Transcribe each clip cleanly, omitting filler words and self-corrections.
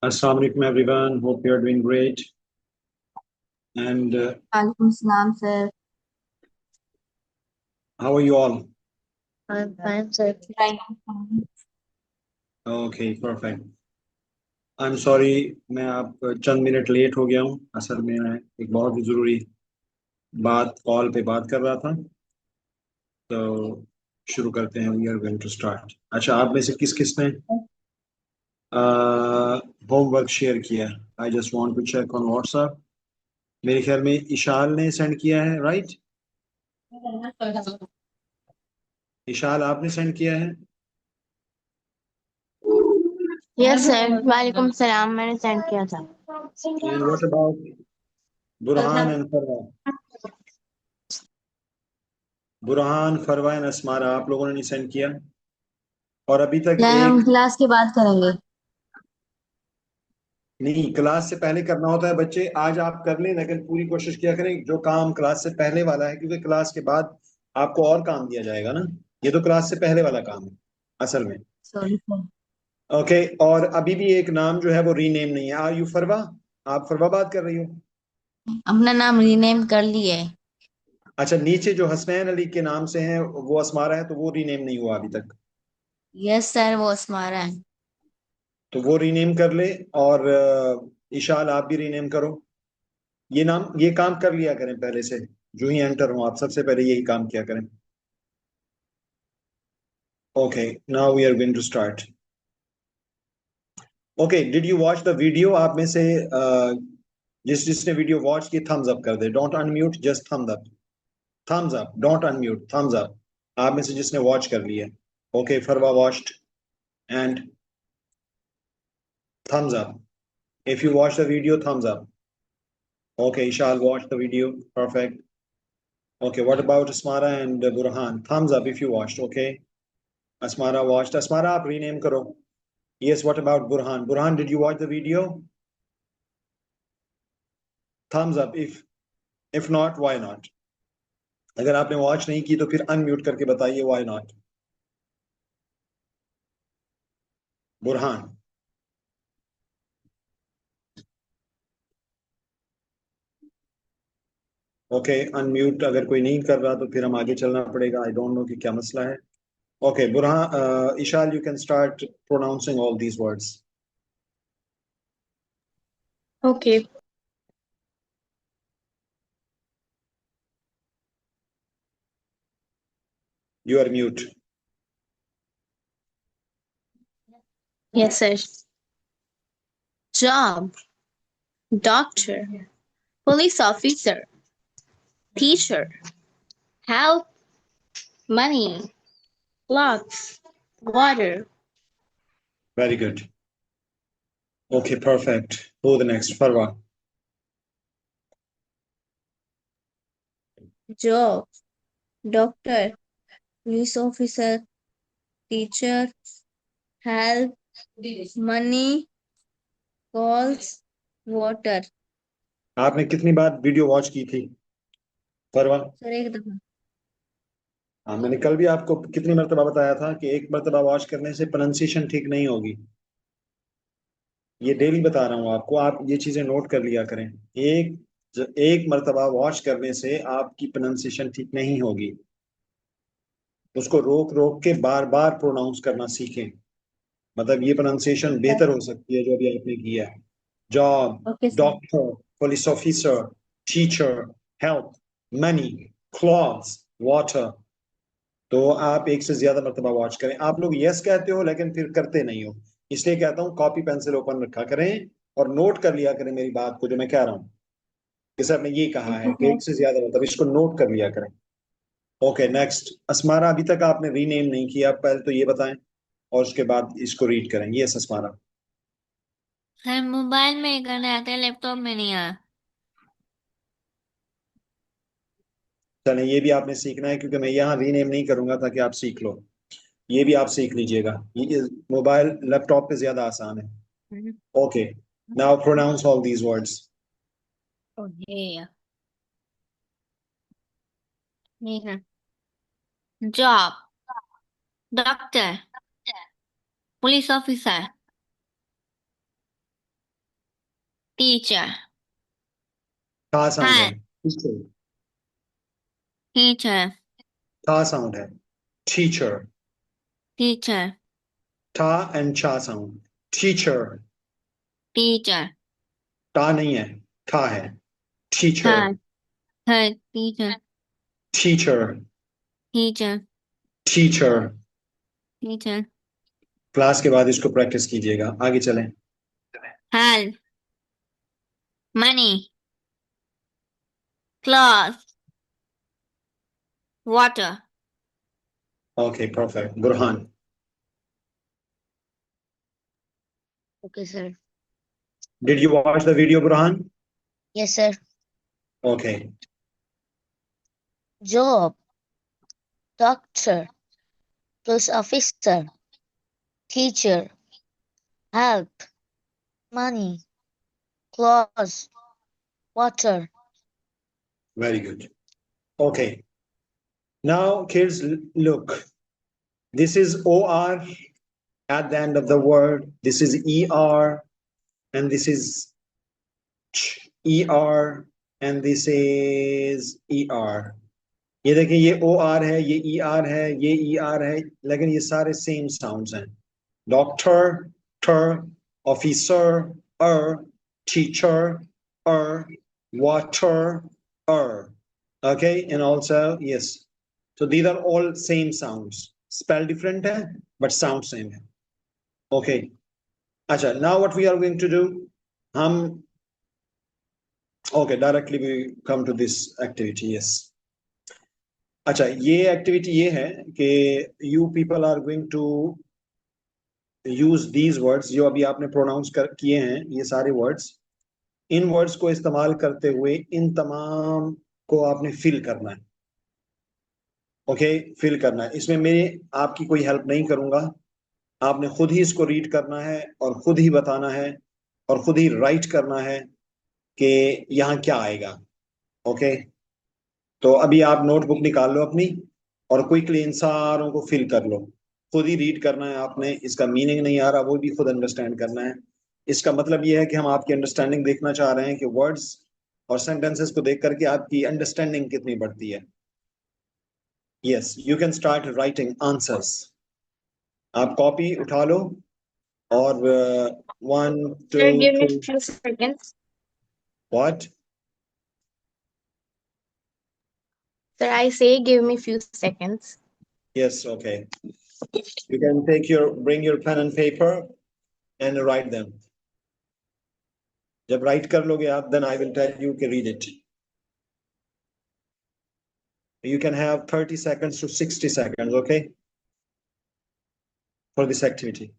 Assalamu alaikum everyone. Hope you are doing great. And वालेकुम सलाम sir. how are you all? I'm fine, sir. Okay, perfect. I'm sorry, मैं आप चंद minute late हो गया हूँ। असल में मैं एक बहुत ही ज़रूरी बात कॉल पे बात कर रहा था। तो शुरू करते हैं। We are going to start. अच्छा, आप में से किस किस ने होमवर्क शेयर किया है? I just want to check on WhatsApp. मेरे ख्याल में इशाल ने सेंड किया है, राइट? इशाल, आपने सेंड किया है? यस सर, वालेकुम सलाम, मैंने सेंड किया था। And what about Burhan and Farwa? Burhan, Farwa and Asmara, आप लोगों ने नहीं सेंड किया? और अभी तक या हम एक क्लास के बाद करेंगे। नहीं, क्लास से पहले करना होता है बच्चे। आज आप कर लें, लेकिन पूरी कोशिश किया करें जो काम क्लास से पहले वाला है, क्योंकि क्लास के बाद आपको और काम दिया जाएगा ना। ये तो क्लास से पहले वाला काम है असल में। Sorry sir. ओके, और अभी भी एक नाम जो है वो रीनेम नहीं है। आर यू फरवा? आप फरवा बात कर रही हो? अपना नाम रीनेम कर लिए है। अच्छा, नीचे जो हसनैन अली के नाम से है वो असमारा है, तो वो रीनेम नहीं हुआ अभी तक। यस सर, वो अस्मारा है। तो वो रीनेम कर ले। और इशाल, आप भी रीनेम करो। ये नाम, ये काम कर लिया करें पहले से। जो ही एंटर हो आप सबसे पहले यही काम किया करें। Okay, now we are going to start. Okay, did you watch the video? आप में से जिसने वीडियो वॉच की, थम्स अप कर दे। Don't unmute, just thumbs up. Thumbs up, don't unmute, thumbs up. आप में से जिसने वॉच कर लिया। Okay, Farwa watched and thumbs up. If you watch the video, thumbs up. Okay, Ishal watched the video. Perfect. Okay, what about Asmara and Burhan? Thumbs up if you watched. Okay, Asmara watched. Asmara, आप rename करो. Yes, what about Burhan? Burhan, did you watch the video? Thumbs up if not, why not? अगर आपने watch नहीं की तो फिर unmute करके बताइए why not. Burhan, okay, unmute अगर कोई नहीं कर रहा तो फिर हम आगे चलना पड़ेगा। आई डोंट नो कि क्या मसला है। Okay, Burhan, Ishal, you can start pronouncing all these words. Okay. You are mute. Yes, sir. Job, doctor, police officer, teacher, help, money, clothes, water. Very good. Okay, perfect. Who the next? Farwa. job, doctor, police officer, teacher, help, money, calls, water। आपने कितनी बार video watch की थी फरवा? Sir एक दफा। हाँ, मैंने कल भी आपको कितनी मरतबा बताया था कि एक मरतबा वॉच करने से प्रोनाउंसिएशन ठीक नहीं होगी। ये डेली बता रहा हूँ आपको, आप ये चीजें नोट कर लिया करें। एक मरतबा वॉच करने से आपकी प्रोनाउंसिएशन ठीक नहीं होगी। उसको रोक रोक के बार बार प्रोनाउंस करना सीखें। मतलब ये प्रोनाउंसिएशन बेहतर हो सकती है जो अभी आपने किया है। Job, okay sir. Doctor, police officer, teacher, help, money, clothes, water. तो आप एक से ज्यादा मरतबा वॉच करें। आप लोग यस कहते हो लेकिन फिर करते नहीं हो। इसलिए कहता हूँ कॉपी पेंसिल ओपन रखा करें और नोट कर लिया करें मेरी बात को जो मैं कह रहा हूँ कि सर ने ये कहा है कि एक से ज्यादा मतलब इसको नोट कर लिया करें। Okay, next. असमारा, अभी तक आपने रीनेम नहीं किया, पहले तो ये बताएं और उसके बाद इसको रीड करें। Yes Asmara. सर मोबाइल में ही करने आते हैं, लैपटॉप में नहीं आया। चलें, ये भी आपने सीखना है क्योंकि मैं यहाँ रीनेम नहीं करूंगा ताकि आप सीख लो। ये भी आप सीख लीजिएगा। ये मोबाइल लैपटॉप पे ज्यादा आसान है। Okay, now pronounce all these words. Okay, ठीक है। Job, doctor, police officer, teacher, ठा साउंड है, help, टीचर, teacher, ठा साउंड है, टीचर, teacher, ठा एंड छा साउंड, टीचर, teacher, टा नहीं है, ठा है, teacher, help, help, teacher, teacher, teacher, teacher. teacher, class के बाद इसको प्रैक्टिस कीजिएगा, आगे चलें। help, money, clothes, water. Okay perfect. Burhan, Okay, sir. Did you watch the video Burhan? Yes, sir. Okay, Job, doctor, police officer, teacher, help, money, clothes, water. very good. Okay, now kids, look, this is or at the end of the word, this is er, and this is er, and this is er. ये देखिए, ये O R है, ये E R है, ये E R है, लेकिन ये सारे सेम साउंड्स हैं। डॉक्टर, टर, officer, teacher, water, okay, and also yes, so these are all same sounds, spell different है but sound same है। okay, अच्छा, now what we are going to do, हम okay, directly we come to this activity। yes, अच्छा, ये activity ये है कि you people are going to use these words, जो अभी आपने प्रोनाउंस कर किए हैं, ये सारे वर्ड्स, इन वर्ड्स को इस्तेमाल करते हुए इन तमाम को आपने फिल करना है। ओके, फिल करना है, इसमें मेरी आपकी कोई हेल्प नहीं करूंगा, आपने खुद ही इसको रीड करना है और खुद ही बताना है और खुद ही राइट करना है कि यहाँ क्या आएगा। ओके, तो अभी आप नोटबुक निकाल लो अपनी और क्विकली इन सारों को फिल कर लो। खुद ही रीड करना है आपने, इसका मीनिंग नहीं आ रहा वो भी खुद अंडरस्टैंड करना है। इसका मतलब ये है कि हम आपकी अंडरस्टैंडिंग देखना चाह रहे हैं कि वर्ड्स और सेंटेंसेस को देख करके आपकी अंडरस्टैंडिंग कितनी बढ़ती है। Yes, you can start writing answers. आप कॉपी उठा लो और 1 2 Sir, give me a 3 few seconds. What? Sir, I say give me a few seconds. Yes, okay. You can bring your pen and paper and write them. जब right कर लोगे आप, then I will tell you to read it. You can have 30 seconds to 60 seconds, okay, for this activity.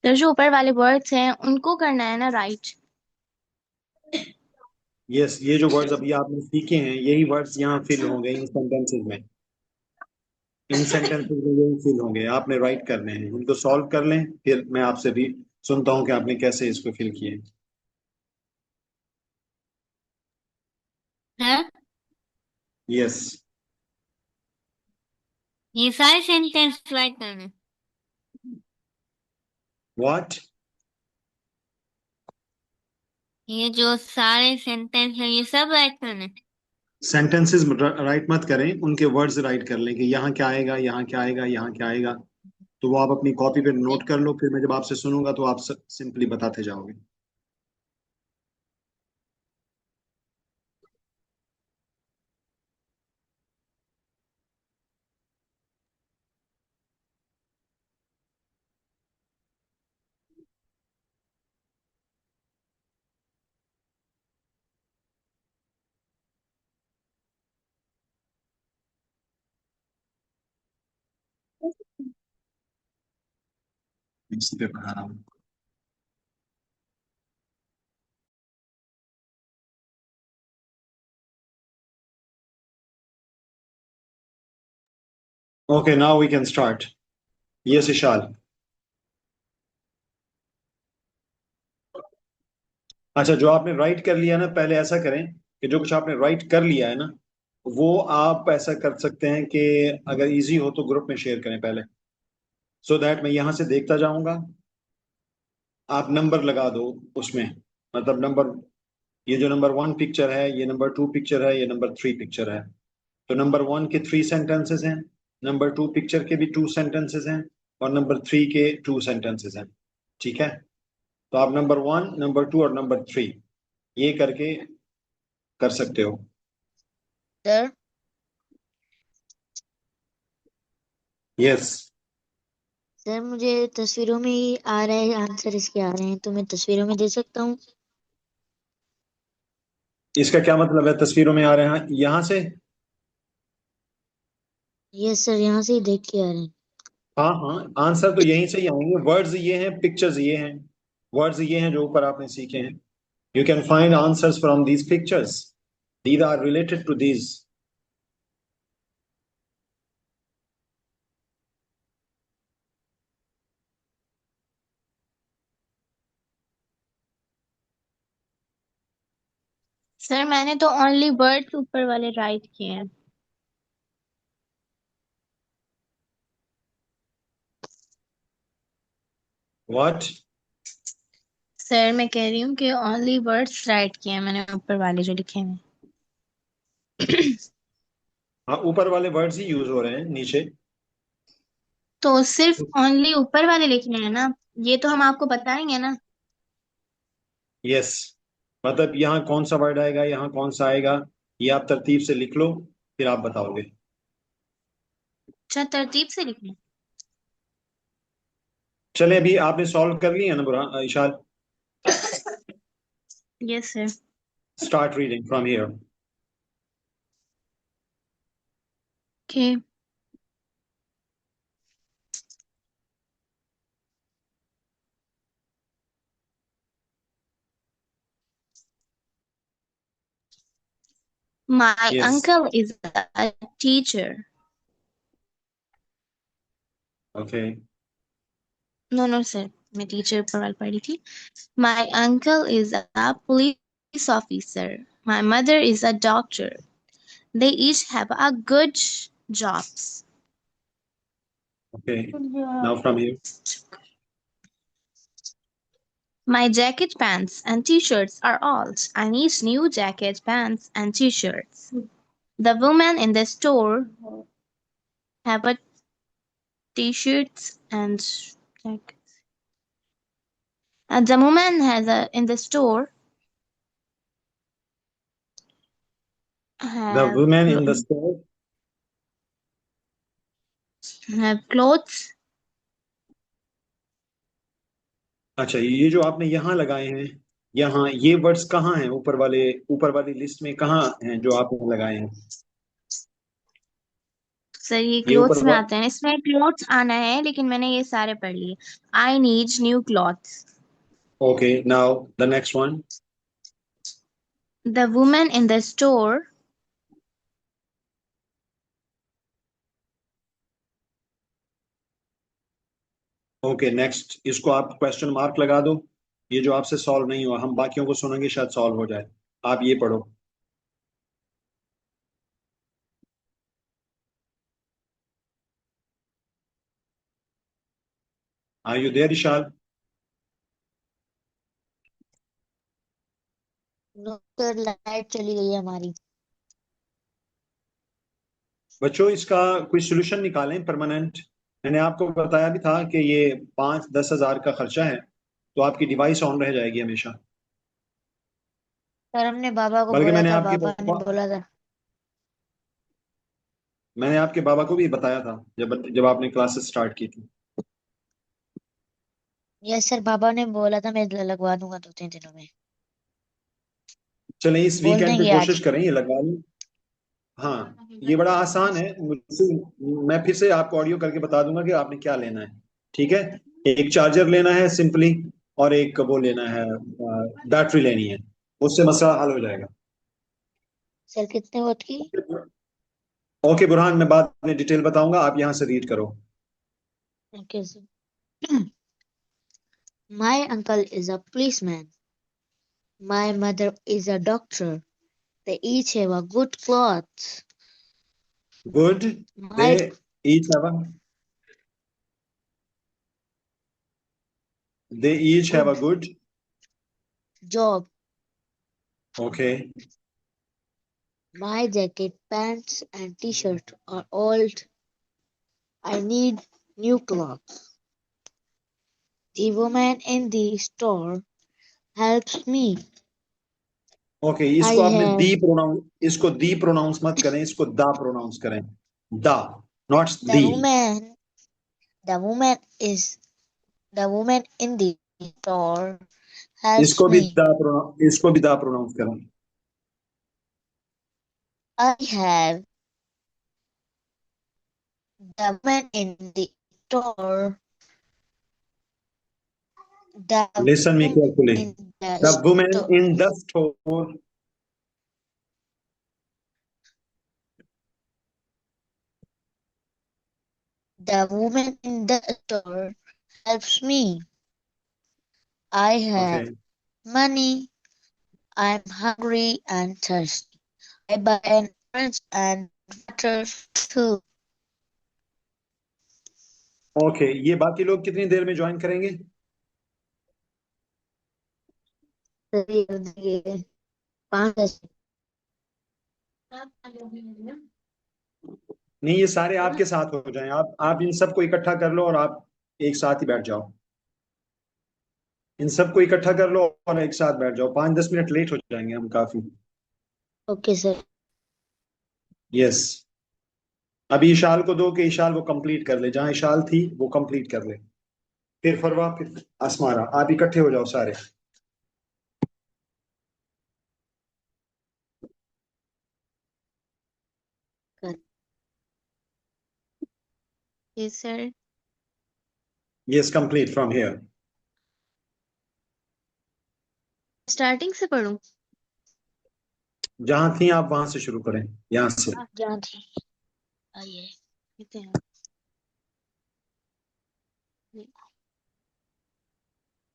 Sir, जो ऊपर वाले words हैं उनको करना है ना राइट। Yes, ये जो वर्ड्स अभी आपने सीखे हैं, यही वर्ड्स यहाँ फिल होंगे इन सेंटेंसेस में। इन सेंटेंसेस में यही फिल होंगे, आपने राइट करने हैं, उनको सॉल्व कर लें, फिर मैं आपसे भी सुनता हूँ कि आपने कैसे इसको फिल किए। है यस, ये सारे सेंटेंस राइट करने। व्हाट? ये जो सारे सेंटेंस है ये सब राइट करने। सेंटेंसेस राइट मत करें, उनके वर्ड्स राइट कर लें कि यहाँ क्या आएगा, यहाँ क्या आएगा, यहाँ क्या आएगा। तो वो आप अपनी कॉपी पे नोट कर लो, फिर मैं जब आपसे सुनूंगा तो आप सिंपली बताते जाओगे। इसी पे पढ़ा रहा हूँ। Okay, now we can start. Yes, Ishal. अच्छा, जो आपने राइट कर लिया ना, पहले ऐसा करें कि जो कुछ आपने राइट कर लिया है ना, वो आप ऐसा कर सकते हैं कि अगर इजी हो तो ग्रुप में शेयर करें पहले, सो दैट मैं यहां से देखता जाऊंगा। आप नंबर लगा दो उसमें, मतलब नंबर, ये जो नंबर 1 पिक्चर है, ये नंबर 2 पिक्चर है, ये नंबर 3 पिक्चर है। तो नंबर 1 के 3 सेंटेंसेस हैं, नंबर 2 पिक्चर के भी 2 सेंटेंसेस हैं, और नंबर 3 के 2 सेंटेंसेस हैं। ठीक है, तो आप नंबर 1, नंबर 2 और नंबर 3 ये करके कर सकते हो। Sir yes. सर मुझे तस्वीरों में ही आ रहा है, आंसर इसके आ रहे हैं, तो मैं तस्वीरों में दे सकता हूँ? इसका क्या मतलब है तस्वीरों में आ रहे हैं यहां से? यस सर, यहाँ से ही देख के आ रहे हैं। हाँ हाँ, आंसर तो यहीं से ही आएंगे। वर्ड्स ये हैं, पिक्चर्स ये हैं, वर्ड्स ये हैं जो ऊपर आपने सीखे हैं। You can find answers from these pictures, these are related to these. Sir मैंने तो ओनली वर्ड्स ऊपर वाले राइट किए हैं। व्हाट? सर मैं कह रही हूँ कि ओनली वर्ड्स राइट किए हैं मैंने, ऊपर वाले जो लिखे हैं। हाँ, ऊपर वाले वर्ड्स ही यूज हो रहे हैं, नीचे। तो सिर्फ ओनली ऊपर वाले लिखने हैं ना, ये तो हम आपको बताएंगे ना। यस, मतलब यहाँ कौन सा वर्ड आएगा, यहाँ कौन सा आएगा, ये आप तरतीब से लिख लो, फिर आप बताओगे। अच्छा, तरतीब से लिखने। चले, अभी आपने सॉल्व कर लिया ना बुरा Ishal? Yes sir. Start reading from here. Okay. My yes. uncle is a teacher. Okay. No, no, sir. मैं टीचर पर पढ़ी थी। My uncle is a police officer. My mother is a doctor. They each have a good jobs. Okay, now from here. My jacket, pants, and t-shirts are old. I need new jacket, pants, and t-shirts. The woman in the store have a t-shirts and jackets. And the woman has a in the store the have women in the store. have clothes. अच्छा, ये जो आपने यहाँ लगाए हैं, यहाँ ये words कहाँ हैं? ऊपर वाली लिस्ट में कहाँ हैं जो आपने लगाए हैं? सर ये ये ऊपर क्लोथ्स में आते हैं, इसमें क्लोथ्स आना है लेकिन मैंने ये सारे पढ़ लिए। I need new clothes. Okay, now the next one. The women in the store okay, next, इसको आप क्वेश्चन मार्क लगा दो। ये जो आपसे सॉल्व नहीं हुआ, हम बाकियों को सुनेंगे, शायद सॉल्व हो जाए। आप ये पढ़ो। Are you there Ishal? No sir, light चली गई है हमारी। बच्चों, इसका कोई सोल्यूशन निकालें परमानेंट। मैंने आपको बताया भी था कि ये 5-10 हजार का खर्चा है, तो आपकी डिवाइस ऑन रह जाएगी हमेशा। सर हमने बाबा को बल्कि बोला था, बाबा ने बोला था। मैंने आपके बाबा को भी बताया था जब आपने क्लासेस स्टार्ट की थी। यस सर, बाबा ने बोला था मैं लगवा दूंगा 2-3 दिनों में। चलें, इस बोल वीकेंड पे देंगे कोशिश आज। करें ये लगा लें। हाँ, ये बड़ा आसान है मुझसे। मैं फिर से आपको ऑडियो करके बता दूंगा कि आपने क्या लेना है। ठीक है, एक चार्जर लेना है सिंपली, और एक वो लेना है, बैटरी लेनी है, उससे मसला हल हो जाएगा। सर कितने वोट की? ओके बुरहान, मैं बाद में डिटेल बताऊंगा, आप यहाँ से रीड करो। Okay sir. My uncle is a policeman. My mother is a doctor. They each have a good clothes. Good, they My each have a they each have a good good. job. Okay, My jacket, pants, and t-shirt are old. I need new clothes. The woman in the store helps me. Okay, I इसको आपने have the pronounce, इसको दी pronounce मत करें, इसको दा pronounce करें। दा, not the the. woman. The woman is the woman in the store helps me. इसको भी दा प्रोनाउंस करें। I have the woman in the store. The listen me woman carefully. in the the women store. In the store, The woman in the store helps me. I okay, have money. I'm hungry and thirsty. I buy an orange and water too. Okay, ये बाकी लोग कितनी देर में join करेंगे? ये 5 नहीं, ये सारे आपके साथ हो जाएं, आप इन सबको इकट्ठा कर लो और आप एक साथ ही बैठ जाओ। इन सबको इकट्ठा कर लो और एक साथ बैठ जाओ, 5-10 मिनट लेट हो जाएंगे हम काफी। Okay sir. यस, अभी इशाल को दो कि इशाल वो कंप्लीट कर ले, जहां इशाल थी वो कंप्लीट कर ले, फिर फरवा, फिर असमारा, आप इकट्ठे हो जाओ सारे। Yes, sir. Yes, complete from here. Starting से पढ़ूं? जहां थी आप वहां से शुरू करें, यहाँ से। जहाँ थी आइए। कितने हैं?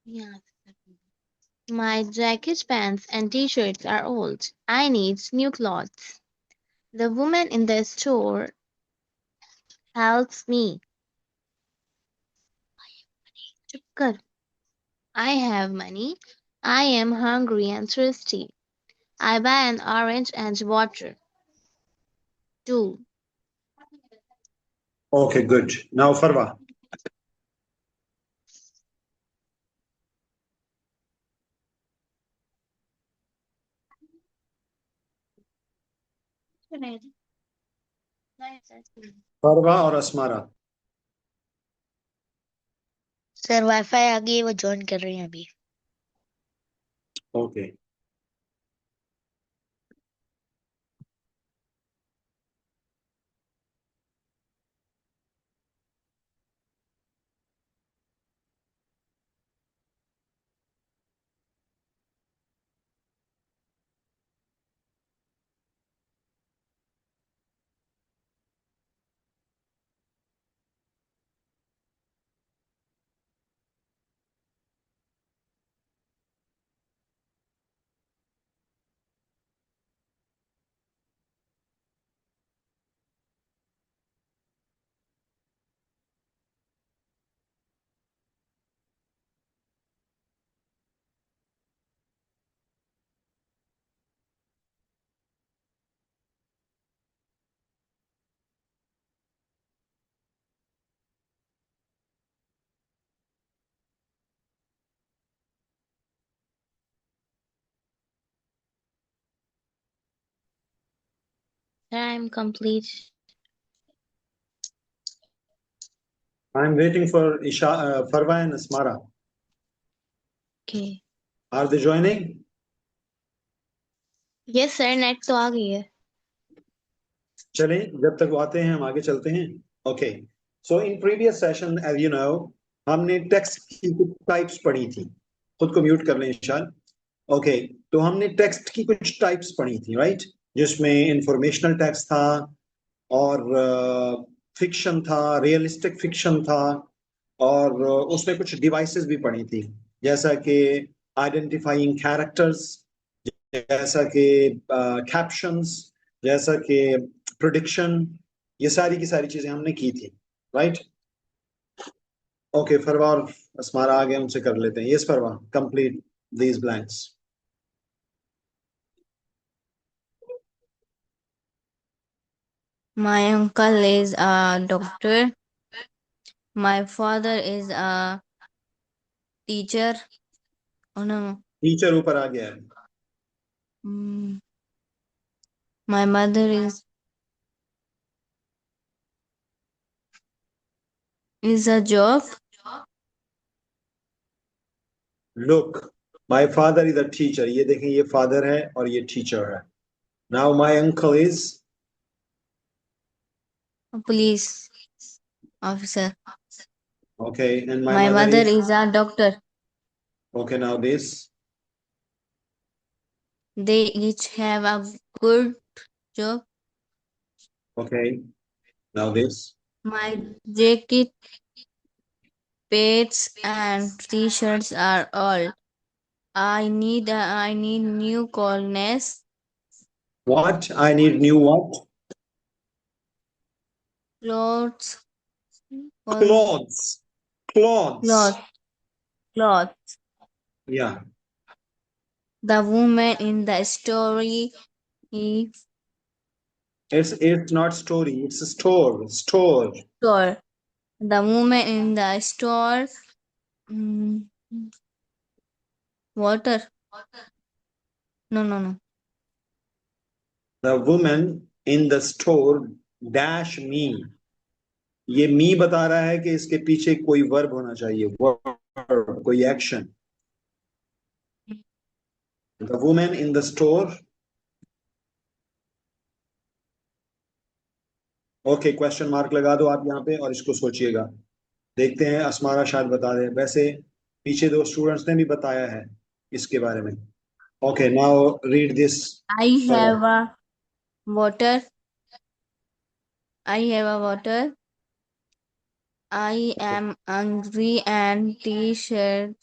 यहाँ से। My jackets, pants, and t-shirts are old. I need new clothes. The woman in the store helps me. चुप कर. I have money. I am hungry and thirsty. I buy an orange and water. 2. Okay good, now Farwa. Farwa और Asmara. Sir wifi आ गई, वो join कर रही हैं अभी। Okay, I'm complete. I am waiting for Farwa and Asmara. Okay. Are they joining? Yes, sir. Net तो आ गई है. चलें, जब तक वो आते हैं हम आगे चलते हैं। Okay, so in previous session, as you know, हमने टेक्स्ट की कुछ टाइप्स पढ़ी थी, खुद को म्यूट कर लें इंशाल्लाह। ओके, तो हमने टेक्स्ट की कुछ टाइप्स पढ़ी थी, राइट, जिसमें इंफॉर्मेशनल टेक्स्ट था और फिक्शन था, रियलिस्टिक फिक्शन था, और उसमें कुछ डिवाइसेस भी पढ़ी थी, जैसा कि आइडेंटिफाइंग कैरेक्टर्स, जैसा कि कैप्शंस, जैसा कि प्रिडिक्शन, ये सारी की सारी चीजें हमने की थी, राइट। ओके, फरवा और अस्मारा आगे उनसे कर लेते हैं। Yes Farwa, complete these blanks. My uncle is a doctor. My father is a teacher. Oh no. Teacher ऊपर आ गया है। Mm, My mother is a job. Look, my father is a teacher, ये देखें, ये फादर है और ये teacher है। Now my uncle is A police officer. Okay, and my My mother mother is is a doctor. Okay. Now this They each have a good job. Okay, now this My jacket, pants, and t-shirts are all. I need new clothes. What, I need knew what? Clothes. Clothes, clothes, Clothes. Clothes. या The woman in the story is it's not story, it's store, store. store. The woman in the store. mm, Water. No, no, no. The woman in the store dash मी, ये मी बता रहा है कि इसके पीछे कोई verb होना चाहिए, वर्ब, कोई action. The women in the store. Okay, question mark लगा दो आप यहाँ पे और इसको सोचिएगा। देखते हैं, अस्मारा शायद बता दे, वैसे पीछे दो स्टूडेंट्स ने भी बताया है इसके बारे में। Okay, now read this. I have a water. I have a water. I am hungry and t-shirt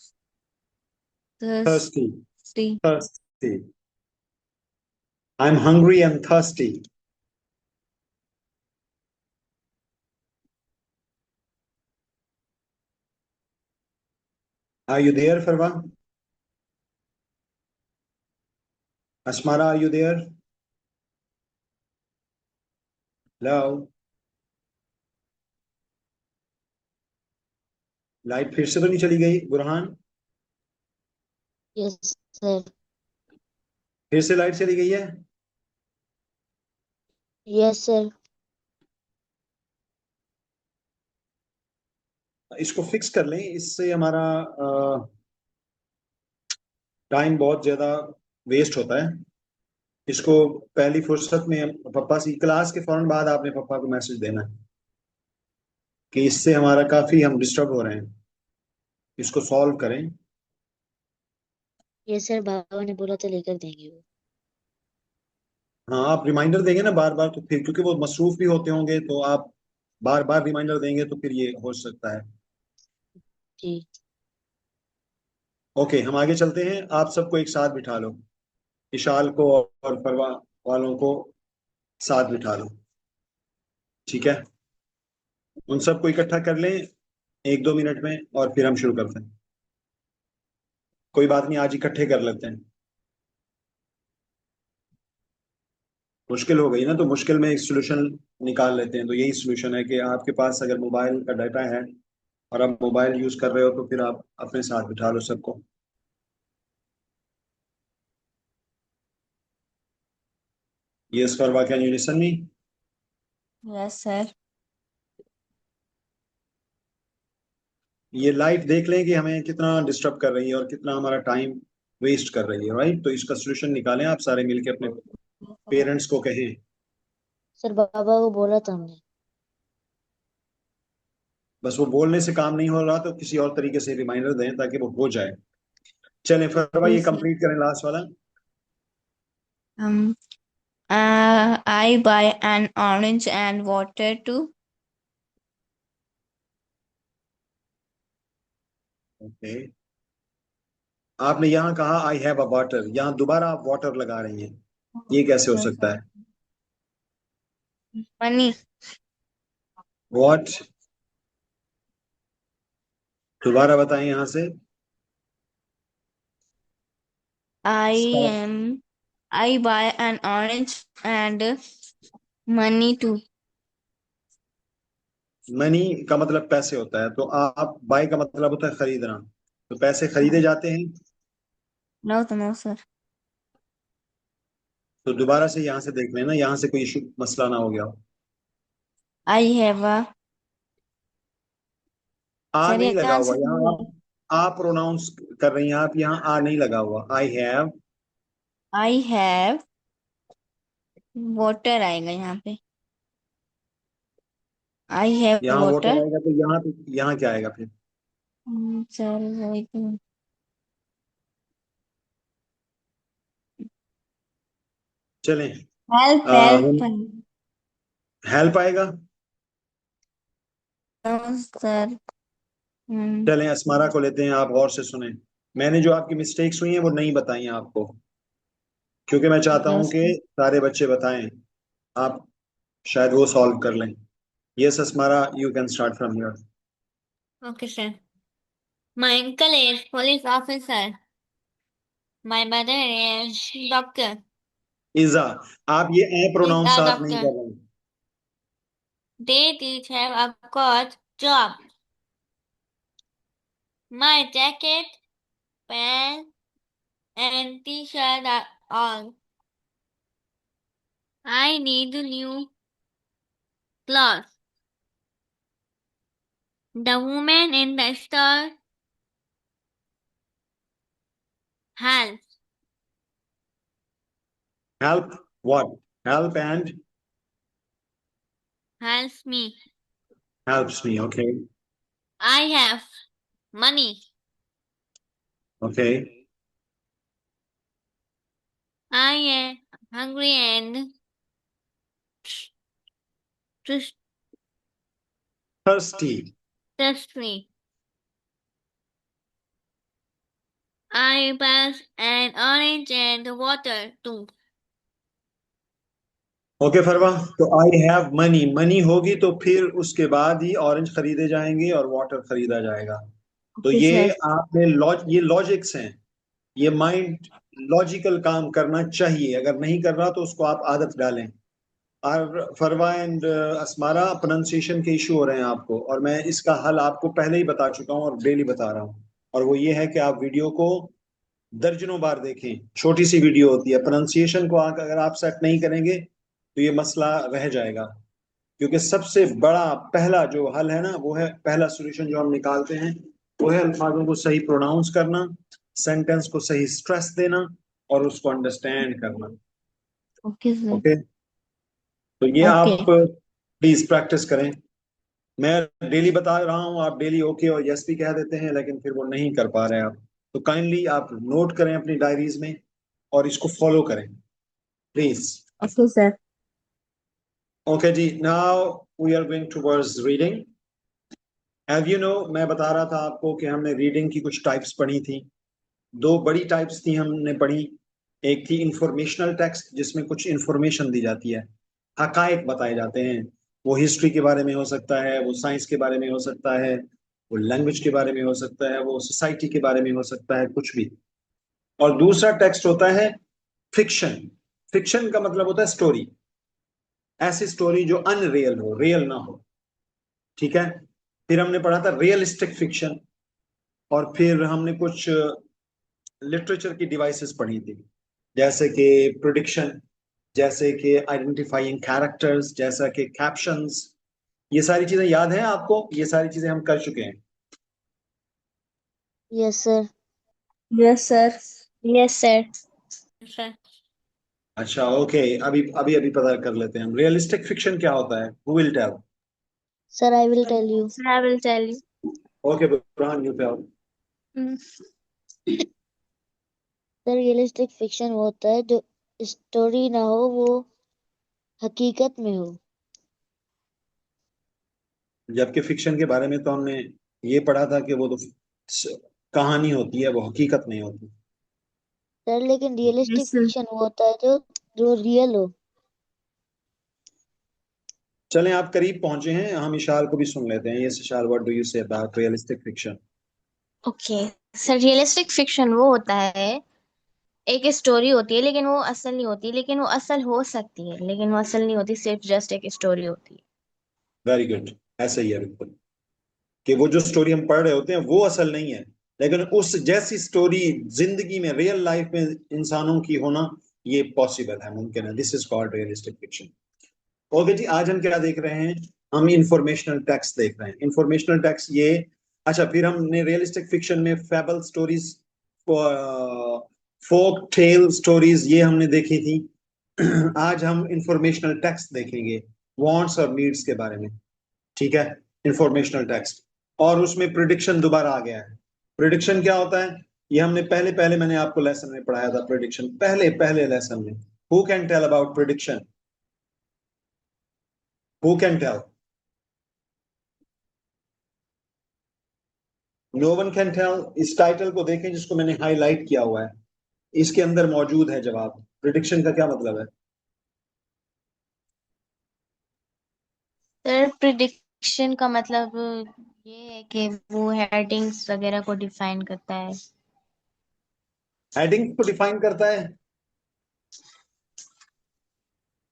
thirsty, thirsty. thirsty. I'm hungry and thirsty. Are you there, Farwa? Asmara, are you there? Hello? Light फिर से तो नहीं चली गई Burhan? Yes, sir. फिर से light चली गई है? Yes, sir. इसको फिक्स कर लें, इससे हमारा टाइम बहुत ज्यादा वेस्ट होता है। इसको पहली फुर्सत में पापा से क्लास के फौरन बाद आपने पापा को मैसेज देना है कि इससे हमारा काफी हम डिस्टर्ब हो रहे हैं, इसको सॉल्व करें। Yes, sir. बाबा ने बोला तो लेकर देंगे वो। हाँ, आप रिमाइंडर देंगे ना बार बार, तो फिर क्योंकि वो मसरूफ भी होते होंगे, तो आप बार बार रिमाइंडर देंगे तो फिर ये हो सकता है। जी। ओके, हम आगे चलते हैं। आप सबको एक साथ बिठा लो, इशाल को और फरवा वालों को साथ बिठा लो, ठीक है? उन सबको इकट्ठा कर लें 1-2 मिनट में और फिर हम शुरू करते हैं। कोई बात नहीं, आज इकट्ठे कर लेते हैं। मुश्किल हो गई ना, तो मुश्किल में एक सोल्यूशन निकाल लेते हैं। तो यही सोल्यूशन है कि आपके पास अगर मोबाइल का डाटा है और आप मोबाइल यूज कर रहे हो, तो फिर आप अपने साथ बिठा लो सबको। Yes Farwa, can you listen me? Yes, sir. ये लाइट देख लें कि हमें कितना डिस्टर्ब कर रही है और कितना हमारा टाइम वेस्ट कर रही है, राइट? तो इसका सोल्यूशन निकालें आप सारे मिलके, अपने पेरेंट्स को कहें। सर बाबा को बोला था हमने। बस वो बोलने से काम नहीं हो रहा तो किसी और तरीके से रिमाइंडर दें ताकि वो हो जाए। चलें फरवा, ये Yes, sir. कंप्लीट करें लास्ट वाला। Um, I buy an orange and water too. Okay, आपने यहाँ कहा आई हैव अ वाटर, यहाँ दोबारा आप वाटर लगा रही हैं, ये कैसे हो Yes, सकता sir. है? Money. व्हाट, दोबारा बताएं यहाँ से। I buy an orange and money too. Money का मतलब पैसे होता है, तो आप बाय का मतलब होता है खरीदना, तो पैसे खरीदे जाते हैं। No, sir. तो दोबारा से यहाँ से देख लेना, यहाँ से कोई इशू मसला ना हो गया हो। I have a. Uh Sir, नहीं ये लगा हुआ आंसर यहाँ, नहीं है. आप प्रोनाउंस कर रही हैं, आप यहाँ आ नहीं लगा हुआ। I have, I have water आएगा यहाँ पे. I have यहाँ वाटर water. आएगा तो यहाँ पे, यहाँ क्या आएगा फिर? सर वही तो. चलें, Help, हम help. हेल्प आएगा। No, sir. Hmm. चलें, अस्मारा को लेते हैं, आप गौर से सुने। मैंने जो आपकी मिस्टेक्स हुई हैं वो नहीं बताई हैं आपको, क्योंकि मैं चाहता हूं Yes, कि sir. सारे बच्चे बताएं, आप शायद वो सॉल्व कर लें। Yes Asmara, you can start from here. Okay, sir. My uncle is police officer. My mother is doctor. इजा, आप ये ए Is प्रोनाउंस a साथ नहीं कर doctor. रहे हैं। They each have a good job. My jacket, pants, and t-shirt are all. I need new clothes. The woman in the store helps. Help what? Help and Helps me. Helps me, okay I have money. Okay. I am hungry and thirst- thirsty, thirsty. I pass an orange and water too. Okay Farwa, तो I have money, money होगी तो फिर उसके बाद ही orange खरीदे जाएंगे और water खरीदा जाएगा। तो Okay, ये sir. आपने ये लॉजिक्स हैं, ये माइंड लॉजिकल काम करना चाहिए, अगर नहीं कर रहा तो उसको आप आदत डालें। और फरवा एंड अस्मारा, प्रोनाउंसिएशन के इशू हो रहे हैं आपको, और मैं इसका हल आपको पहले ही बता चुका हूं और डेली बता रहा हूं, और वो ये है कि आप वीडियो को दर्जनों बार देखें। छोटी सी वीडियो होती है, प्रोनाउंसिएशन को अगर आप सेट नहीं करेंगे तो ये मसला रह जाएगा। क्योंकि सबसे बड़ा पहला जो हल है ना, वो है, पहला सोल्यूशन जो हम निकालते हैं वो है अल्फाजों को सही प्रोनाउंस करना, सेंटेंस को सही स्ट्रेस देना और उसको अंडरस्टैंड करना। Okay, sir. ओके, तो ये Okay. आप प्लीज प्रैक्टिस करें। मैं डेली बता रहा हूँ, आप डेली ओके और यस भी कह देते हैं, लेकिन फिर वो नहीं कर पा रहे हैं आप, तो काइंडली आप नोट करें अपनी डायरीज में और इसको फॉलो करें प्लीज। Okay, sir. ओके जी, now we are going towards reading. एव यू नो, मैं बता रहा था आपको कि हमने रीडिंग की कुछ टाइप्स पढ़ी थी। दो बड़ी टाइप्स थी हमने पढ़ी। एक थी इंफॉर्मेशनल टेक्स्ट, जिसमें कुछ इंफॉर्मेशन दी जाती है, हकायक बताए जाते हैं। वो हिस्ट्री के बारे में हो सकता है, वो साइंस के बारे में हो सकता है, वो लैंग्वेज के बारे में हो सकता है, वो सोसाइटी के बारे में हो सकता है, कुछ भी। और दूसरा टेक्स्ट होता है फिक्शन। फिक्शन का मतलब होता है स्टोरी, ऐसी स्टोरी जो अनरियल हो, रियल ना हो। ठीक है, फिर हमने पढ़ा था रियलिस्टिक फिक्शन, और फिर हमने कुछ लिटरेचर की डिवाइसेस पढ़ी थी, जैसे कि प्रिडिक्शन, जैसे कि आइडेंटिफाइंग कैरेक्टर्स, जैसा कि कैप्शंस। ये सारी चीजें याद हैं आपको? ये सारी चीजें हम कर चुके हैं। Yes, sir. Yes, sir. Yes, sir. Sir. अच्छा ओके, अभी अभी अभी पता कर लेते हैं हम, रियलिस्टिक फिक्शन क्या होता है? Who will tell? Sir, I will tell you. Sir, I will tell you. Okay, Burhan, you tell. Sir realistic fiction वो होता है जो स्टोरी ना हो, वो हकीकत में हो। जबकि फिक्शन के बारे में तो हमने ये पढ़ा था कि वो तो कहानी होती है, वो हकीकत नहीं होती। सर लेकिन रियलिस्टिक Yes, sir. फिक्शन वो होता है जो रियल हो। चलें, आप करीब पहुंचे हैं, हम इशार को भी सुन लेते हैं। Yes Ishar, what do you say about realistic fiction? Okay. Sir realistic fiction वो होता है, एक स्टोरी होती है लेकिन वो असल नहीं होती, लेकिन वो असल हो सकती है, लेकिन वो असल नहीं होती, सिर्फ जस्ट एक स्टोरी होती है। वेरी गुड, ऐसा ही है बिल्कुल, कि वो जो स्टोरी हम पढ़ रहे होते हैं वो असल नहीं है, लेकिन उस जैसी स्टोरी जिंदगी में, रियल लाइफ में इंसानों की होना, ये पॉसिबल है, मुमकिन है। This is called realistic fiction. Okay जी, आज हम क्या देख रहे हैं? हम इंफॉर्मेशनल टेक्स्ट देख रहे हैं। इंफॉर्मेशनल टेक्स्ट ये, अच्छा, फिर हमने रियलिस्टिक फिक्शन में फैबल स्टोरीज, फोक टेल स्टोरीज, ये हमने देखी थी। आज हम इंफॉर्मेशनल टेक्स्ट देखेंगे, वांट्स और नीड्स के बारे में। ठीक है, इंफॉर्मेशनल टेक्स्ट, और उसमें प्रिडिक्शन दोबारा आ गया है। प्रिडिक्शन क्या होता है? ये हमने पहले मैंने आपको लेसन में पढ़ाया था, प्रिडिक्शन, पहले लेसन में। Who can tell about prediction? Who can tell? No one can tell. इस टाइटल को देखें जिसको मैंने हाईलाइट किया हुआ है, इसके अंदर मौजूद है जवाब। प्रिडिक्शन का क्या मतलब है? सर प्रिडिक्शन का मतलब ये है कि वो हेडिंग्स वगैरह को डिफाइन करता है। हेडिंग को डिफाइन करता है?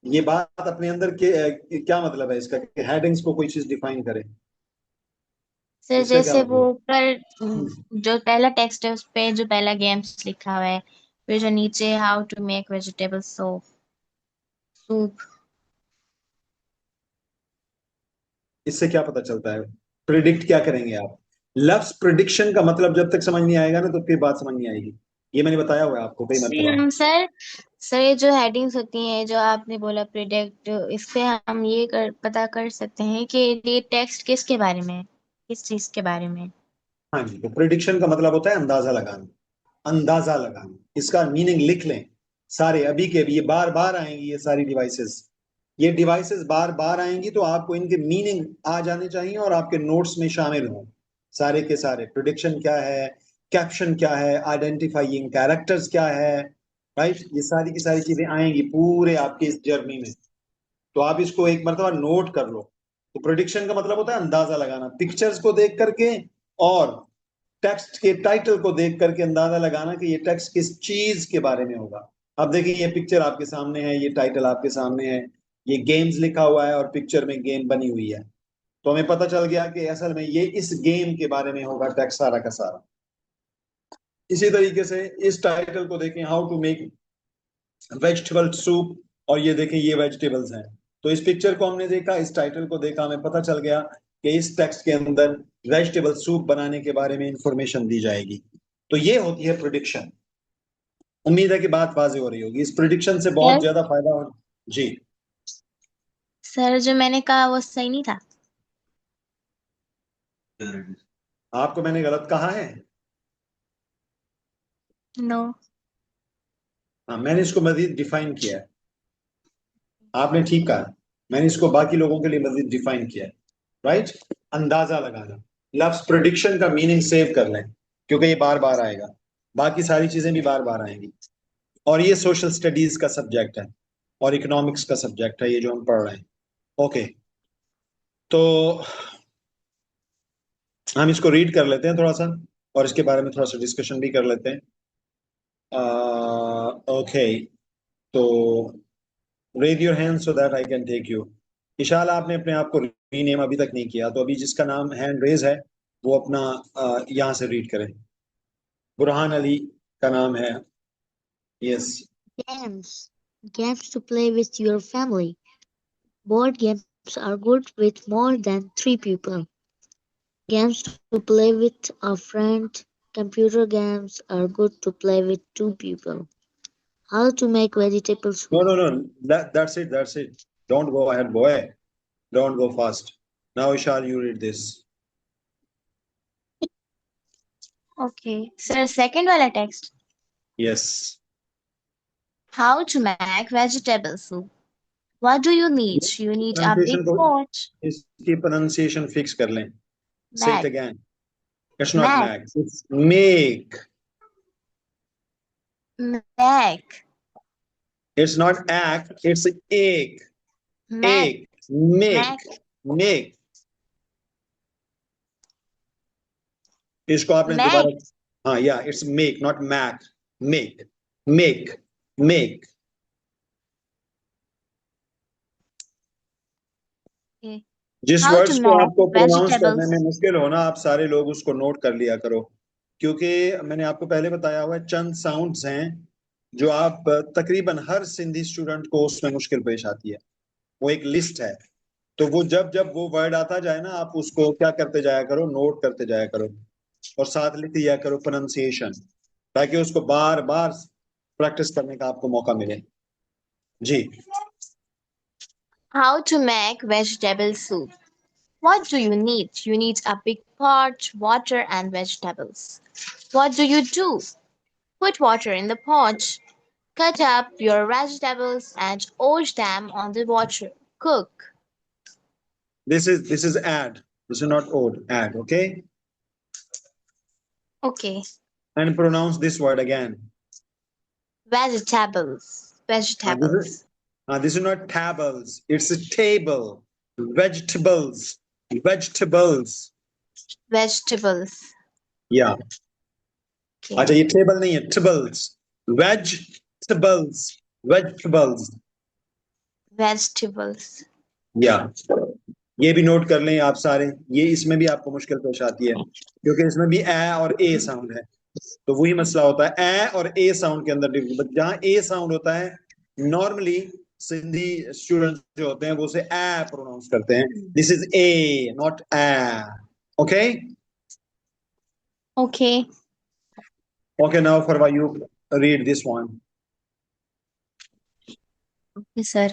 ये बात अपने अंदर के क्या मतलब है इसका, कि हेडिंग्स को कोई चीज डिफाइन करे? सर इसका क्या जैसे वो मतलब? ऊपर जो पहला टेक्स्ट है उस पे जो पहला गेम्स लिखा हुआ है, फिर जो नीचे how to make vegetable soup. इससे क्या पता चलता है? प्रिडिक्ट क्या करेंगे आप? लफ्ज प्रिडिक्शन का मतलब जब तक समझ नहीं आएगा ना, तो फिर बात समझ नहीं आएगी। ये मैंने बताया हुआ है आपको कई मरतबा। सर सर ये जो हेडिंग्स होती हैं, जो आपने बोला प्रिडिक्ट, इससे हम ये पता कर सकते हैं कि ये टेक्स्ट किसके बारे में है, किस चीज के बारे में है। हाँ जी, तो प्रिडिक्शन का मतलब होता है अंदाजा लगाना। अंदाजा लगाना, इसका मीनिंग लिख लें सारे, अभी के भी। ये बार बार आएंगी, ये सारी डिवाइसेस, ये डिवाइसेस बार बार आएंगी, तो आपको इनके मीनिंग आ जाने चाहिए और आपके नोट्स में शामिल हों सारे के सारे। प्रिडिक्शन क्या है, कैप्शन क्या है, आइडेंटिफाइंग कैरेक्टर्स क्या है, राइट? ये सारी की सारी चीजें आएंगी पूरे आपके इस जर्नी में, तो आप इसको एक मरतबा नोट कर लो। तो प्रिडिक्शन का मतलब होता है अंदाजा लगाना, पिक्चर्स को देख करके और टेक्स्ट के टाइटल को देख करके अंदाजा लगाना कि ये टेक्स्ट किस चीज के बारे में होगा। अब देखिए, ये पिक्चर आपके सामने है, ये टाइटल आपके सामने है, ये गेम्स लिखा हुआ है और पिक्चर में गेम बनी हुई है, तो हमें पता चल गया कि असल में ये इस गेम के बारे में होगा टेक्स्ट सारा का सारा। इसी तरीके से इस टाइटल को देखें, how to make vegetable soup, और ये देखें ये वेजिटेबल्स हैं। तो इस पिक्चर को हमने देखा, इस टाइटल को देखा, हमें पता चल गया कि इस टेक्स्ट के अंदर वेजिटेबल सूप बनाने के बारे में इंफॉर्मेशन दी जाएगी। तो ये होती है प्रिडिक्शन। उम्मीद है कि बात वाज़ेह हो रही होगी। इस प्रिडिक्शन से बहुत ज्यादा फायदा हो जी। सर जो मैंने कहा वो सही नहीं था। आपको मैंने गलत कहा है? नो। हाँ, मैंने इसको मजीद डिफाइन किया है। आपने ठीक कहा, मैंने इसको बाकी लोगों के लिए मजीद डिफाइन किया है, राइट? अंदाजा लगाना। लफ्ज प्रिडिक्शन का मीनिंग सेव कर लें, क्योंकि ये बार बार आएगा, बाकी सारी चीजें भी बार बार आएंगी, और ये सोशल स्टडीज का सब्जेक्ट है और इकोनॉमिक्स का सब्जेक्ट है, ये जो हम पढ़ रहे हैं। ओके, तो हम इसको रीड कर लेते हैं थोड़ा सा, और इसके बारे में थोड़ा सा डिस्कशन भी कर लेते हैं। ओके, तो raise your hand so that I can take you. Ishala, आपने अपने आप को रीनेम अभी तक नहीं किया, तो अभी जिसका नाम हैंड रेज है वो अपना यहाँ से रीड करें। बुरहान अली का नाम है। Yes. Games. Games to play with your family. Board games are good with more than 3 people. Games to play with a friend. Computer games are good to play with 2 people. How to make vegetable soup. No, that's it, don't go ahead boy, don't go fast. Now, Ishal, you read this. Okay. Sir, second wala text. Yes. How to make vegetable soup. What do you need? You need a big Pronunciation को pot. इसकी pronunciation fix कर लें. Say it Make. again. It's not Make. make. It's make. Make. It's not act. It's egg. Make. Egg. Make. Make. Make. इसको आपने Make. दोबारा हाँ या it's make not mac. Make. Make. Make. Okay. जिस How words to को make आपको pronounce करने vegetables. में मुश्किल हो ना आप सारे लोग उसको नोट कर लिया करो क्योंकि मैंने आपको पहले बताया हुआ है चंद साउंड्स हैं जो आप तकरीबन हर सिंधी स्टूडेंट को उसमें मुश्किल पेश आती है वो एक लिस्ट है तो वो जब जब वो वर्ड आता जाए ना आप उसको क्या करते जाया करो नोट करते जाया करो और साथ लिख दिया करो प्रोनाउंसिएशन ताकि उसको बार बार प्रैक्टिस करने का आपको मौका मिले जी How to make vegetable soup. What do you need? You need a big pot, water, and vegetables. What do you do? Put water in the pot. Cut up your vegetables and wash them on the water. Cook. this is add this is not odd add okay Okay. and pronounce this word again Vegetables. Vegetables. this is not tables. It's a table. Vegetables. Vegetables. Vegetables. Yeah. Okay. अच्छा ये table नहीं है tables. Vegetables. Vegetables. Vegetables. Yeah. ये भी note कर लें आप सारे ये इसमें भी आपको मुश्किल पेश आती है क्योंकि इसमें भी ए और ए साउंड है तो वही मसला होता है ए और ए साउंड के अंदर जहाँ ए साउंड होता है नॉर्मली सिंधी स्टूडेंट्स जो होते हैं वो उसे ए प्रोनाउंस करते हैं this is a not a okay Okay. Okay now for you read this one Okay, sir.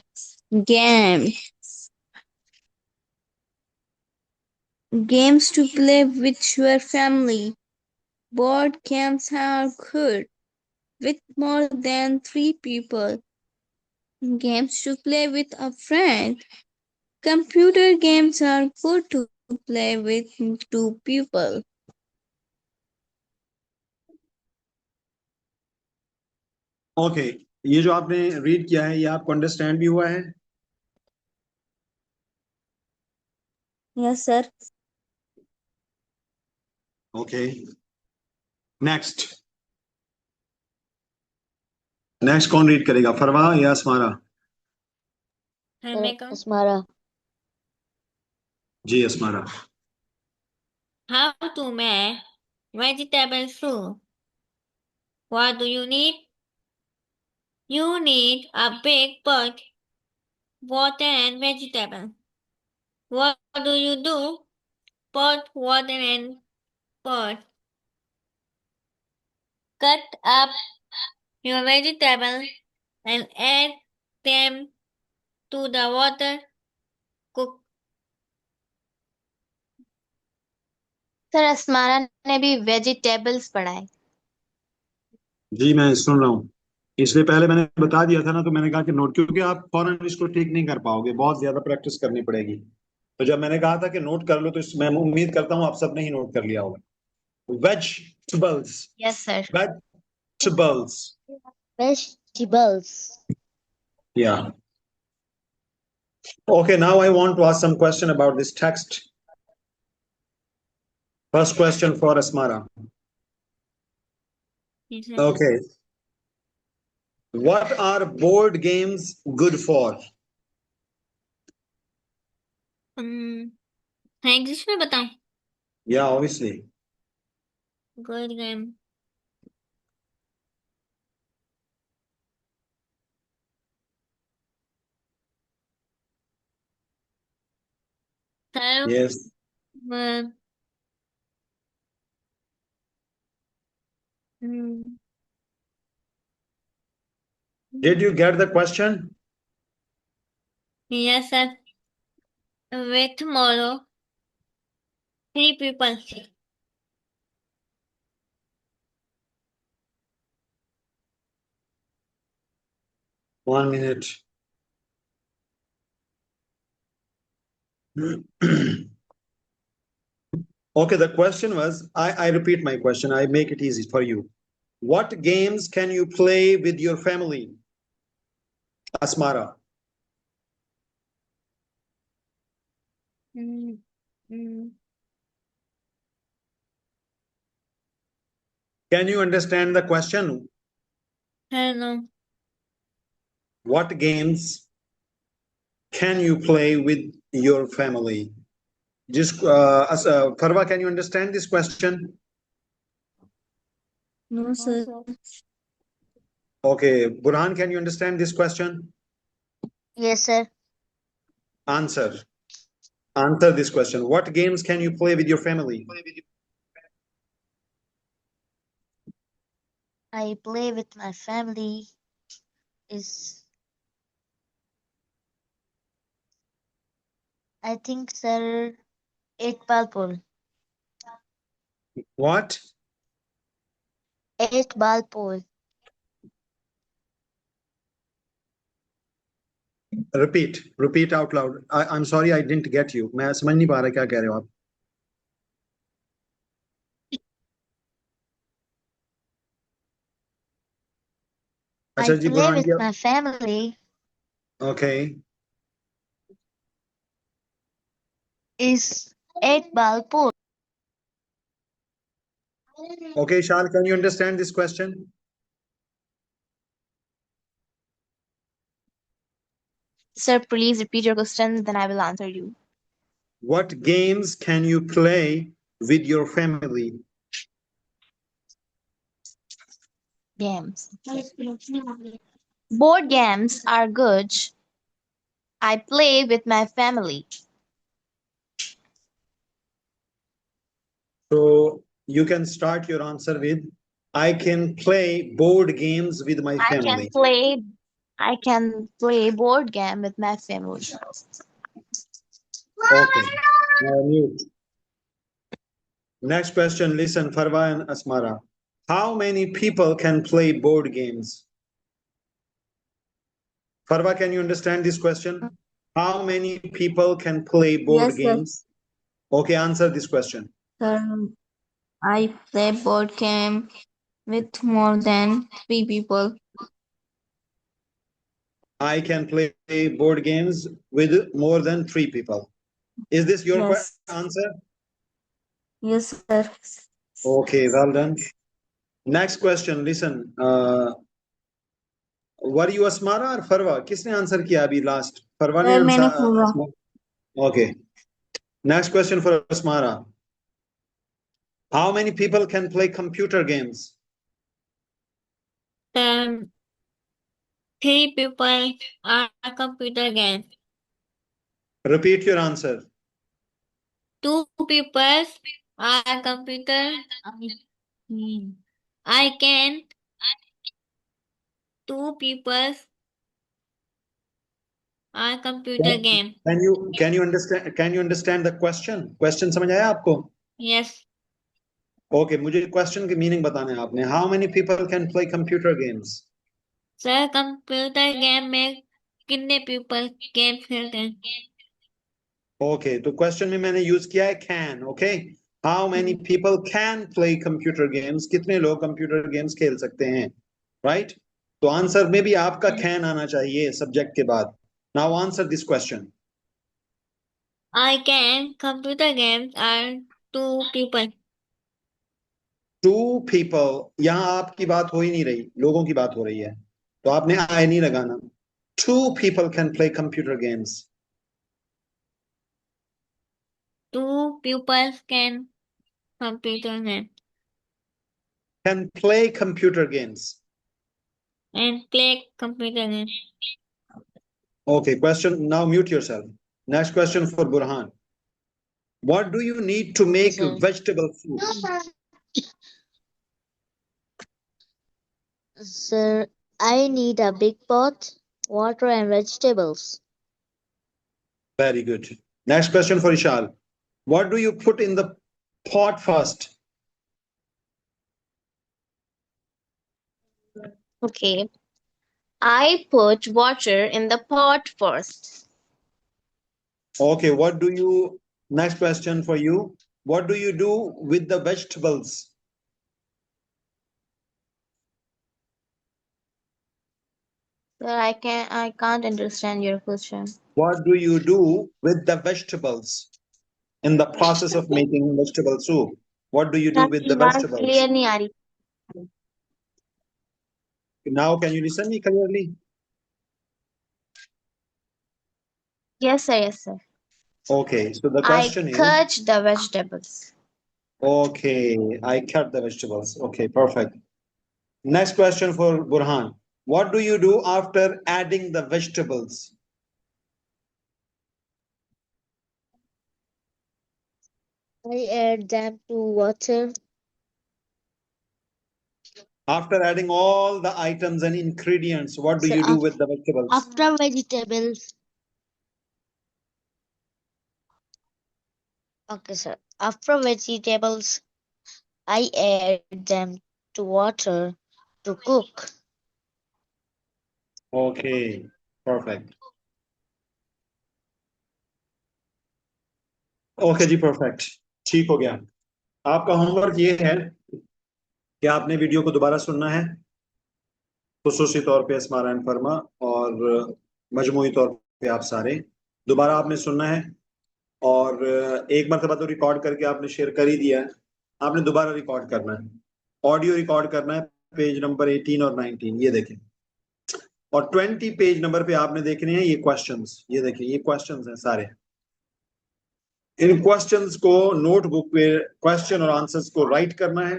Games. Games to play with your family. Board games are good with more than 3 people. Games to play with a friend. Computer games are good to play with 2 people. Okay ये जो आपने read किया है ये आपको understand भी हुआ है Yes, sir. Okay next next कौन रीड करेगा फरवा या Asmara Can I make a Asmara. जी Asmara how to make vegetable soup? What do you need? You need a big pot, water and vegetable. What do you do? Put water and pot. Cut up your vegetables and add them to the water. Cook. Sir Asmara ने भी vegetables पढ़ा है जी मैं सुन रहा हूँ इसलिए पहले मैंने बता दिया था ना तो मैंने कहा कि नोट क्योंकि आप फौरन इसको ठीक नहीं कर पाओगे बहुत ज्यादा प्रैक्टिस करनी पड़ेगी तो जब मैंने कहा था कि नोट कर लो तो मैं उम्मीद करता हूँ आप सबने ही नोट कर लिया होगा vegetables yes sir vegetables Vegetables. yeah okay now I want to ask some question about this text first question for Asmara okay what are board games good for English में बताऊं yeah obviously good game yes did you get the question yes sir. With tomorrow, 3 people. 1 minute. Okay, the question was, I repeat my question. I make it easy for you. What games can you play with your family? Asmara. Mm, mm. Can you understand the question? Hello. What games can you play with your family? Just Farwa, can you understand this question? No, sir. Okay, Burhan, can you understand this question? Yes, sir. Answer. Answer this question. What games can you play with your family? I play with my family is, I think, sir, 8 ball pool. What? 8 ball pool. Repeat out loud. I'm sorry, I didn't get you. मैं समझ नहीं पा रहा क्या कह रहे हो आप. I अच्छा जी, play बुरहान with जी. my family Okay. is 8 ball pool. Okay, Shal, can you understand this question? Sir, please repeat your question, then I will answer you. What games can you play with your family? Games. Board games are good. I play with my family. So you can start your answer with, I can play board games with my family. I can play board game with my family. Okay. Now mute. Next question, listen, Farwa and Asmara. How many people can play board games? Farwa, can you understand this question? How many people can play board Yes, sir. games? Okay, answer this question. Sir, I play board game with more than 3 people. I can play board games with more than 3 people. Is this your Yes. answer? Yes, sir. Okay, well done. Next question, listen. Were you Asmara or Farwa? किसने answer किया अभी last? Farwa ने Sir, मैंने answer. पूरा. Okay. Next question for Asmara. How many people can play computer games? 3 people are computer games. Repeat your answer. 2 people are computer. I can 2 people are computer game. Can you understand the question? Question समझ आया आपको? Yes. Okay, मुझे question की meaning बताना है आपने. How many people can play computer games? Sir computer game में कितने पीपल गेम खेलते हैं? Okay, तो question में मैंने use किया है can, okay? How many people can play computer games? कितने लोग computer games खेल सकते हैं? Right? तो आंसर में भी आपका can आना चाहिए subject के बाद. Now answer this question. I can computer games are 2 people. 2 people. यहाँ आपकी बात हो ही नहीं रही, लोगों की बात हो रही है. तो आपने I नहीं लगाना. 2 people can play computer games. 2 people can computer game Can play computer games. and play computer game. Okay, question. Now mute yourself. Next question for Burhan. What do you need to make sir. vegetable food? Sir, I need a big pot, water and vegetables. Very good. Next question for Ishal. What do you put in the Thought first. Okay. I put water in the pot first. Okay, next question for you. What do you do with the vegetables? Sir, I can't understand your question. What do you do with the vegetables in the process of making vegetable soup? What do you do with the vegetables? Clear नहीं आ रही. Now, can you listen me clearly? Yes, sir. Yes, sir. Okay, so the I question is, cut the vegetables. okay, I cut the vegetables. Okay, perfect. Next question for Burhan. What do you do after adding the vegetables? I add them to water. After adding all the items and ingredients, what do So you do with the vegetables? after vegetables, okay, sir. After vegetables, I add them to water to cook. Okay, perfect. Okay जी, perfect, ठीक हो गया। आपका homework ये है कि आपने video को दोबारा सुनना है, खुसूसी तौर पे अस्मारा एंड फरमा और मजमूई तौर पे आप सारे दोबारा आपने सुनना है और एक मरतबा तो रिकॉर्ड करके आपने शेयर कर ही दिया है, आपने दोबारा रिकॉर्ड करना है, ऑडियो रिकॉर्ड करना है, पेज नंबर 18 और 19 ये देखें, और 20 पेज नंबर पे आपने देखने हैं ये क्वेश्चंस, ये देखें ये क्वेश्चंस हैं सारे। इन क्वेश्चंस को नोटबुक पे क्वेश्चन और आंसर्स को राइट करना है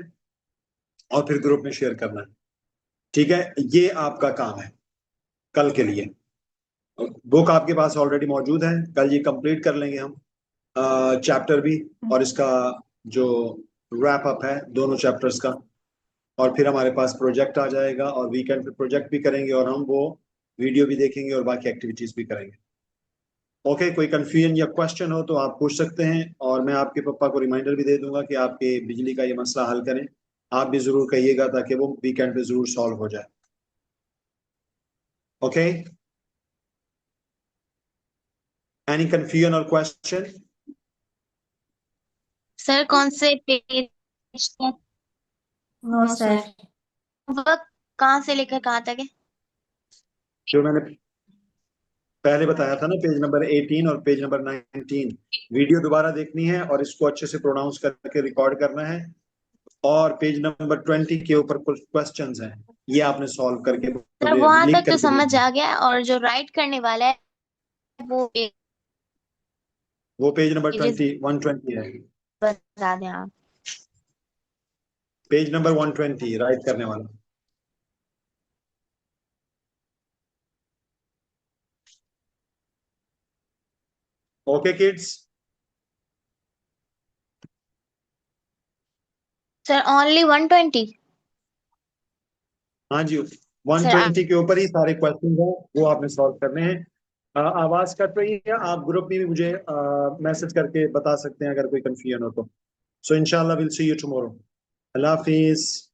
और फिर ग्रुप में शेयर करना है, ठीक है? ये आपका काम है कल के लिए। बुक आपके पास ऑलरेडी मौजूद है, कल ये कंप्लीट कर लेंगे हम चैप्टर भी और इसका जो रैप अप है दोनों चैप्टर्स का, और फिर हमारे पास प्रोजेक्ट आ जाएगा और वीकेंड पे प्रोजेक्ट भी करेंगे और हम वो वीडियो भी देखेंगे और बाकी एक्टिविटीज भी करेंगे। ओके, कोई कंफ्यूजन या क्वेश्चन हो तो आप पूछ सकते हैं और मैं आपके पापा को रिमाइंडर भी दे दूंगा कि आपके बिजली का ये मसला हल करें, आप भी जरूर कहिएगा ताकि वो वीकेंड पे जरूर सॉल्व हो जाए। ओके, एनी कंफ्यूजन और क्वेश्चन? सर कौन से पेज? No sir. वर्क कहाँ से लेकर कहाँ तक है? जो मैंने पहले बताया था ना, पेज नंबर 18 और पेज नंबर 19 वीडियो दोबारा देखनी है और इसको अच्छे से प्रोनाउंस करके रिकॉर्ड करना है, और पेज नंबर 20 के ऊपर कुछ क्वेश्चंस हैं ये आपने सॉल्व करके सर वहां लिख तक तो करके समझ भेजना है। आ गया और जो राइट करने वाला है वो पेज नंबर पेजेस 120 है, बता दें आप। पेज नंबर 120 राइट करने वाला। Okay kids? Sir only 120? हाँ जी, 120 के ऊपर ही सारे क्वेश्चन हैं वो आपने सॉल्व करने हैं। आवाज कट रही है, आप ग्रुप में भी मुझे मैसेज करके बता सकते हैं अगर कोई कंफ्यूजन हो तो। सो इंशाल्लाह will see you tomorrow. Allah Hafiz.